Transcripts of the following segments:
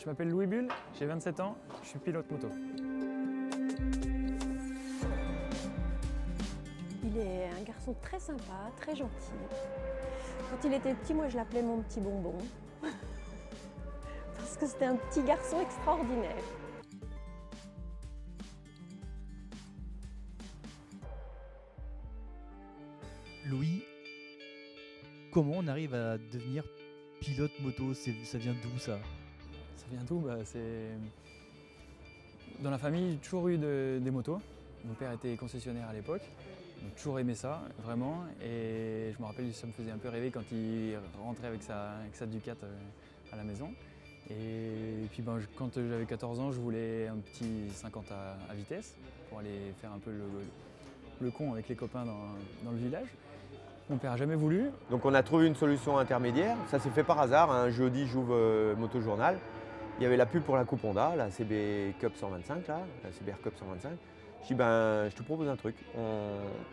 Je m'appelle Louis Bull, j'ai 27 ans, je suis pilote moto. Il est un garçon très sympa, très gentil. Quand il était petit, moi je l'appelais mon petit bonbon. Parce que c'était un petit garçon extraordinaire. Louis, comment on arrive à devenir pilote moto? Ça vient d'où ça? Ça vient d'où? Dans la famille, j'ai toujours eu des motos. Mon père était concessionnaire à l'époque, donc toujours aimé ça, vraiment. Et je me rappelle, ça me faisait un peu rêver quand il rentrait avec sa Ducat à la maison. Et puis quand j'avais 14 ans, je voulais un petit 50 à vitesse pour aller faire un peu le con avec les copains dans le village. Mon père n'a jamais voulu. Donc on a trouvé une solution intermédiaire, ça s'est fait par hasard. Un jeudi, j'ouvre Moto Journal. Il y avait la pub pour la Coupe Honda, la CB Cup 125, là, la CBR Cup 125. Je dis je te propose un truc.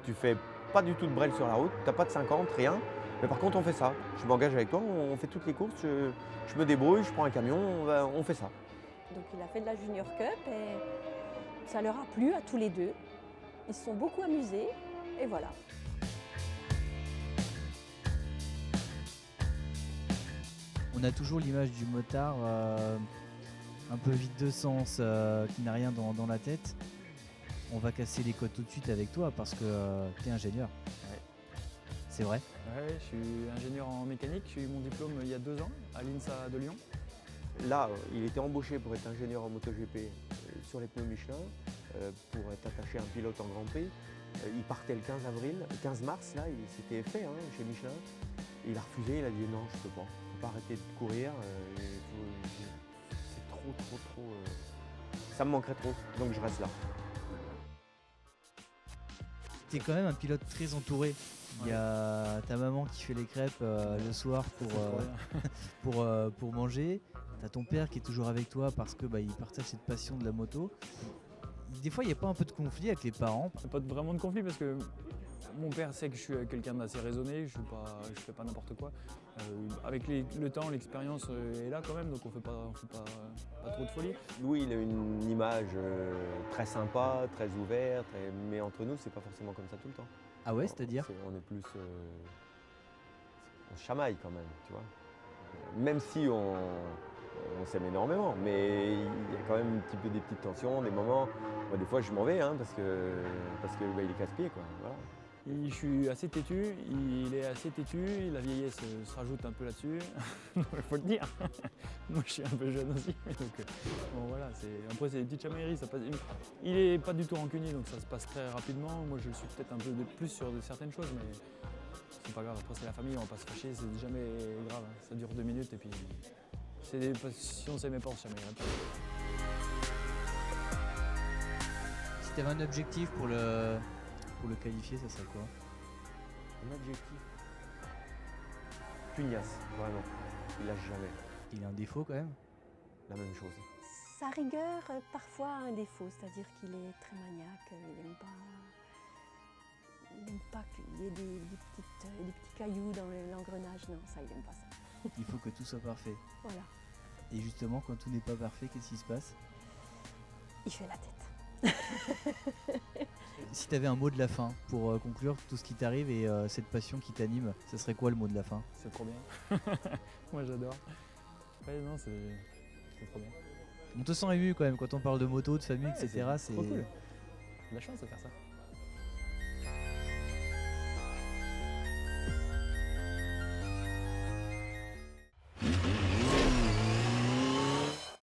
Tu fais pas du tout de brel sur la route, t'as pas de 50, rien. Mais par contre on fait ça. Je m'engage avec toi, on fait toutes les courses, je me débrouille, je prends un camion, on fait ça. Donc il a fait de la Junior Cup et ça leur a plu à tous les deux. Ils se sont beaucoup amusés et voilà. On a toujours l'image du motard un peu vide de sens, qui n'a rien dans la tête. On va casser les codes tout de suite avec toi parce que tu es ingénieur. Ouais. C'est vrai? Ouais, je suis ingénieur en mécanique, j'ai eu mon diplôme il y a 2 ans à l'INSA de Lyon. Là, il était embauché pour être ingénieur en MotoGP sur les pneus Michelin, pour être attaché à un pilote en Grand Prix. Il partait le 15 mars, là, il s'était fait chez Michelin. Il a refusé, il a dit non, je peux pas. Je peux pas arrêter de courir. C'est trop. Ça me manquerait trop, donc je reste là. Tu es quand même un pilote très entouré. Il y a ta maman qui fait les crêpes le soir pour manger. Tu as ton père qui est toujours avec toi parce que il partage cette passion de la moto. Des fois, il n'y a pas un peu de conflit avec les parents? Il n'y a pas vraiment de conflit parce que mon père sait que je suis quelqu'un d'assez raisonné, je fais pas n'importe quoi. Avec le temps, l'expérience est là quand même, donc on fait pas trop de folie. Louis, il a une image très sympa, très ouverte, mais entre nous, c'est pas forcément comme ça tout le temps. Ah ouais, c'est-à-dire? On est plus... on se chamaille quand même, tu vois. Même si on s'aime énormément, mais il y a quand même un petit peu des petites tensions, des moments... Moi, des fois, je m'en vais parce que il est casse-pied, quoi. Voilà. Je suis assez têtu, il est assez têtu, la vieillesse se rajoute un peu là-dessus, il faut le dire. Moi je suis un peu jeune aussi, donc bon voilà, après c'est des petites chamailleries, ça passe. Il est pas du tout rancunier, donc ça se passe très rapidement. Moi je le suis peut-être un peu plus sur certaines choses, mais c'est pas grave, après c'est la famille, on va pas se fâcher, c'est jamais grave, ça dure 2 minutes et puis si on s'aimait pas on se chamaillerait pas. Si tu avais un objectif pour le qualifier, ça serait quoi? Un objectif. Pugnace, vraiment. Il lâche jamais. Il a un défaut quand même? La même chose. Sa rigueur, parfois, a un défaut, c'est-à-dire qu'il est très maniaque, il n'aime pas qu'il y ait des petits cailloux dans l'engrenage, non, ça, il n'aime pas ça. Il faut que tout soit parfait. Voilà, Et justement, quand tout n'est pas parfait, qu'est-ce qui se passe? il fait la tête. Si tu avais un mot de la fin pour conclure tout ce qui t'arrive et cette passion qui t'anime, ce serait quoi le mot de la fin? C'est trop bien. Moi j'adore. Ouais non, c'est trop bien. On te sent ému quand même quand on parle de moto, de famille, etc. C'est trop cool. J'ai de la chance de faire ça.